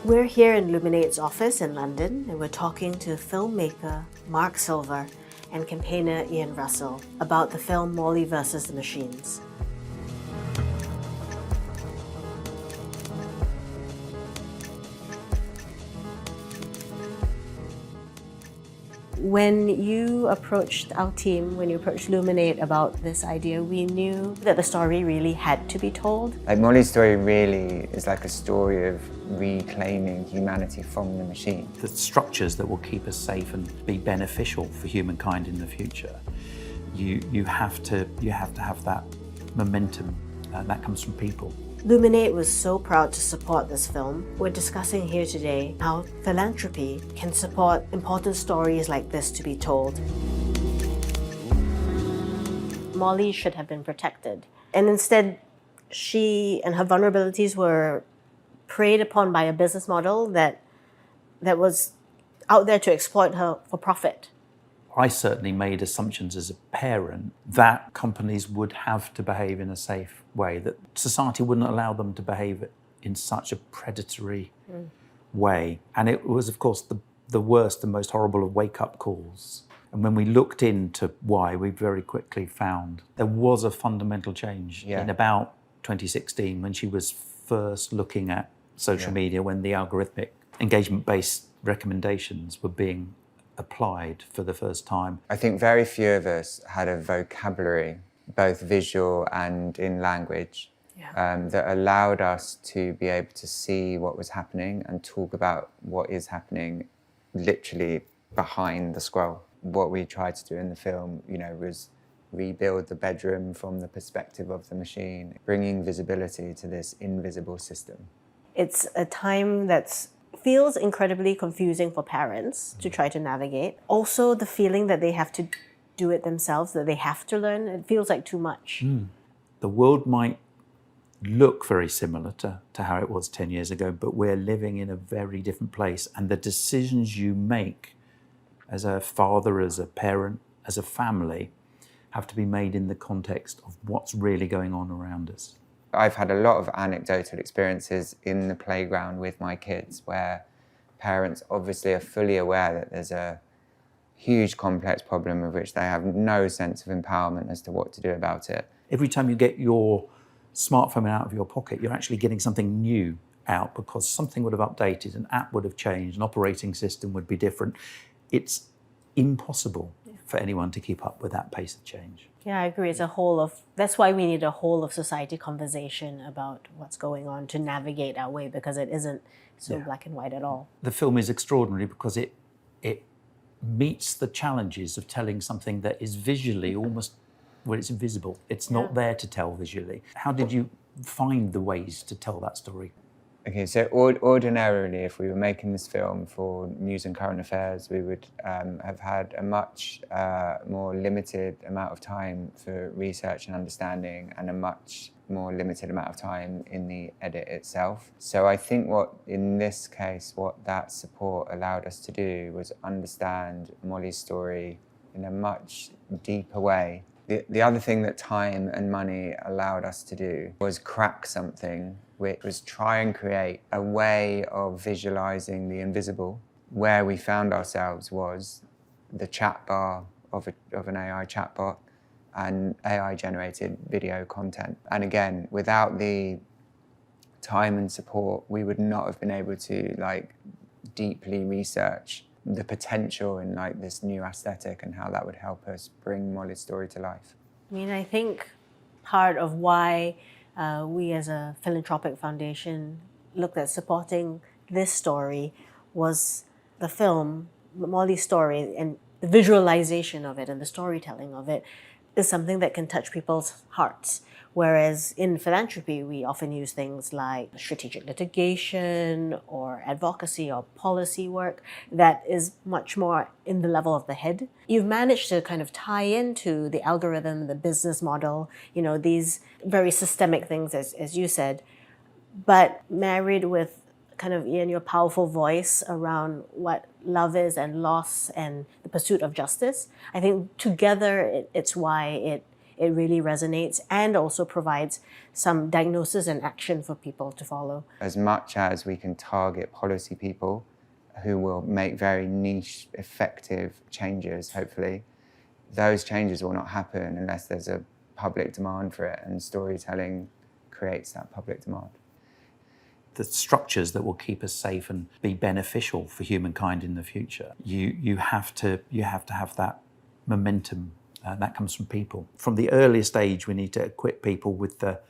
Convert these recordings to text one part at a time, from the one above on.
We're here in Luminate's office in London, and we're talking to filmmaker Marc Silver and campaigner Ian Russell about the film Molly vs. the Machines. When you approached our team, when you approached Luminate about this idea, we knew that the story really had to be told. Like Molly's story really is like a story of reclaiming humanity from the machine. The structures that will keep us safe and be beneficial for humankind in the future, you have to have that momentum, and that comes from people. Luminate was so proud to support this film. We're discussing here today how philanthropy can support important stories like this to be told. Molly should have been protected, and instead she and her vulnerabilities were preyed upon by a business model that was out there to exploit her for profit. I certainly made assumptions as a parent that companies would have to behave in a safe way, that society wouldn't allow them to behave in such a predatory way. And it was, of course, the worst and most horrible of wake-up calls. And when we looked into why, we very quickly found there was a fundamental change in about 2016 when she was first looking at social media, when the algorithmic engagement-based recommendations were being applied for the first time. I think very few of us had a vocabulary, both visual and in language, that allowed us to be able to see what was happening and talk about what is happening literally behind the scroll. What we tried to do in the film, was rebuild the bedroom from the perspective of the machine, bringing visibility to this invisible system. It's a time that feels incredibly confusing for parents to try to navigate. Also, the feeling that they have to do it themselves, that they have to learn, it feels like too much. The world might look very similar to how it was 10 years ago, but we're living in a very different place. And the decisions you make as a father, as a parent, as a family, have to be made in the context of what's really going on around us. I've had a lot of anecdotal experiences in the playground with my kids where parents obviously are fully aware that there's a huge complex problem of which they have no sense of empowerment as to what to do about it. Every time you get your smartphone out of your pocket, you're actually getting something new out because something would have updated, an app would have changed, an operating system would be different. It's impossible for anyone to keep up with that pace of change. Yeah, I agree. That's why we need a whole of society conversation about what's going on to navigate our way, because it isn't so black and white at all. The film is extraordinary because it meets the challenges of telling something that is visually almost, well, it's invisible. It's not there to tell visually. How did you find the ways to tell that story? Okay, so ordinarily, if we were making this film for news and current affairs, we would have had a much more limited amount of time for research and understanding, and a much more limited amount of time in the edit itself. So I think in this case, what that support allowed us to do was understand Molly's story in a much deeper way. The other thing that time and money allowed us to do was crack something, which was try and create a way of visualizing the invisible. Where we found ourselves was the chat bar of an AI chatbot and AI-generated video content. And again, without the time and support, we would not have been able to deeply research the potential in this new aesthetic and how that would help us bring Molly's story to life. I mean, I think part of why we as a philanthropic foundation looked at supporting this story was the film, Molly's story, and the visualization of it and the storytelling of it is something that can touch people's hearts. Whereas in philanthropy, we often use things like strategic litigation or advocacy or policy work that is much more in the level of the head. You've managed to kind of tie into the algorithm, the business model, these very systemic things, as you said, but married with kind of, Ian, your powerful voice around what love is and loss and the pursuit of justice. I think together it's why it it really resonates and also provides some diagnosis and action for people to follow. As much as we can target policy people who will make very niche, effective changes, hopefully, those changes will not happen unless there's a public demand for it, and storytelling creates that public demand. The structures that will keep us safe and be beneficial for humankind in the future, you have to have that momentum, that comes from people. From the earliest age, we need to equip people with the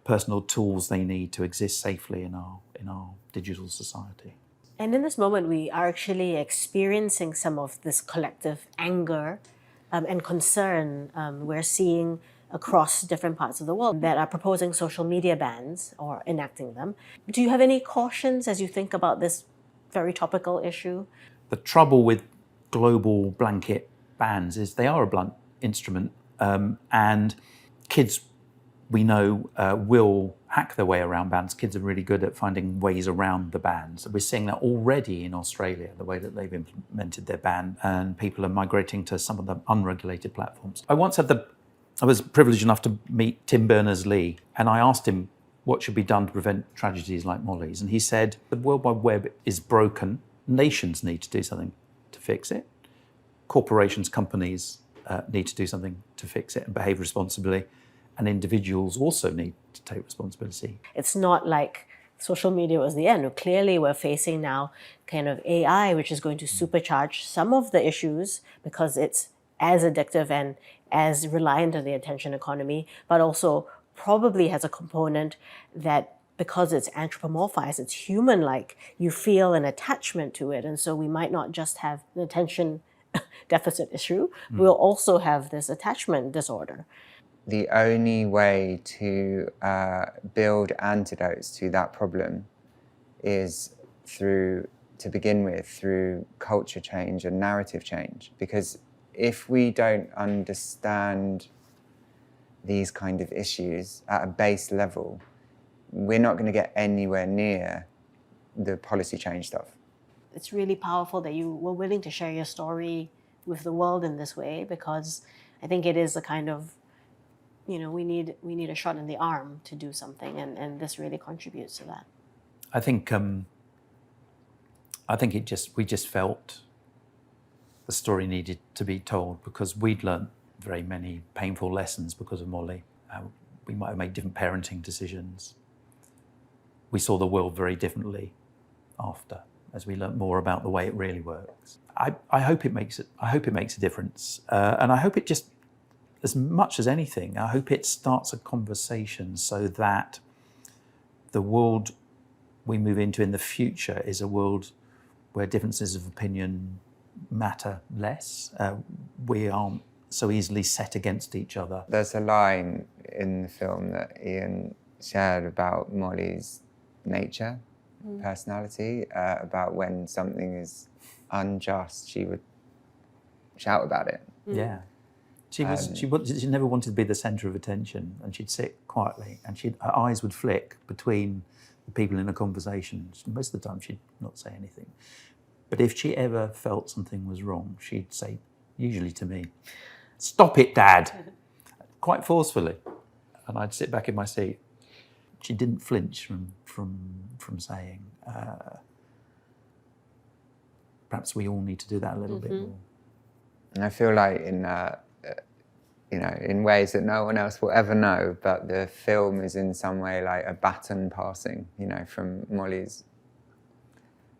personal tools they need to exist safely in our digital society. And in this moment, we are actually experiencing some of this collective anger and concern we're seeing across different parts of the world that are proposing social media bans or enacting them. Do you have any cautions as you think about this very topical issue? The trouble with global blanket bans is they are a blunt instrument, and kids, we know, will hack their way around bans. Kids are really good at finding ways around the bans. We're seeing that already in Australia, the way that they've implemented their ban, and people are migrating to some of the unregulated platforms. I was privileged enough to meet Tim Berners-Lee, and I asked him what should be done to prevent tragedies like Molly's. And he said, the World Wide Web is broken. Nations need to do something to fix it. Corporations, companies need to do something to fix it and behave responsibly. And individuals also need to take responsibility. It's not like social media was the end. Clearly, we're facing now kind of AI, which is going to supercharge some of the issues because it's as addictive and as reliant on the attention economy, but also probably has a component that because it's anthropomorphized, it's human-like, you feel an attachment to it. And so we might not just have an attention deficit issue, we'll also have this attachment disorder. The only way to build antidotes to that problem is through culture change and narrative change. Because if we don't understand these kind of issues at a base level, we're not going to get anywhere near the policy change stuff. It's really powerful that you were willing to share your story with the world in this way, because I think it is a kind of, we need a shot in the arm to do something, and this really contributes to that. I think we just felt the story needed to be told because we'd learned very many painful lessons because of Molly. We might have made different parenting decisions. We saw the world very differently after, as we learned more about the way it really works. I hope it makes a difference, and I hope it just, as much as anything, I hope it starts a conversation so that the world we move into in the future is a world where differences of opinion matter less. We aren't so easily set against each other. There's a line in the film that Ian shared about Molly's nature, personality, about when something is unjust, she would shout about it. Yeah. She never wanted to be the centre of attention, and she'd sit quietly, and her eyes would flick between the people in a conversation. Most of the time she'd not say anything. But if she ever felt something was wrong, she'd say, usually to me, "Stop it, Dad," quite forcefully. And I'd sit back in my seat. She didn't flinch from saying, perhaps we all need to do that a little bit more. And I feel like in ways that no one else will ever know, but the film is in some way like a baton passing, from Molly's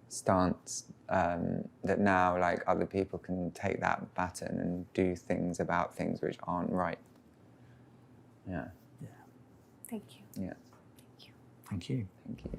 stance, that now like other people can take that baton and do things about things which aren't right. Yeah. Thank you. Yeah. Thank you. Thank you.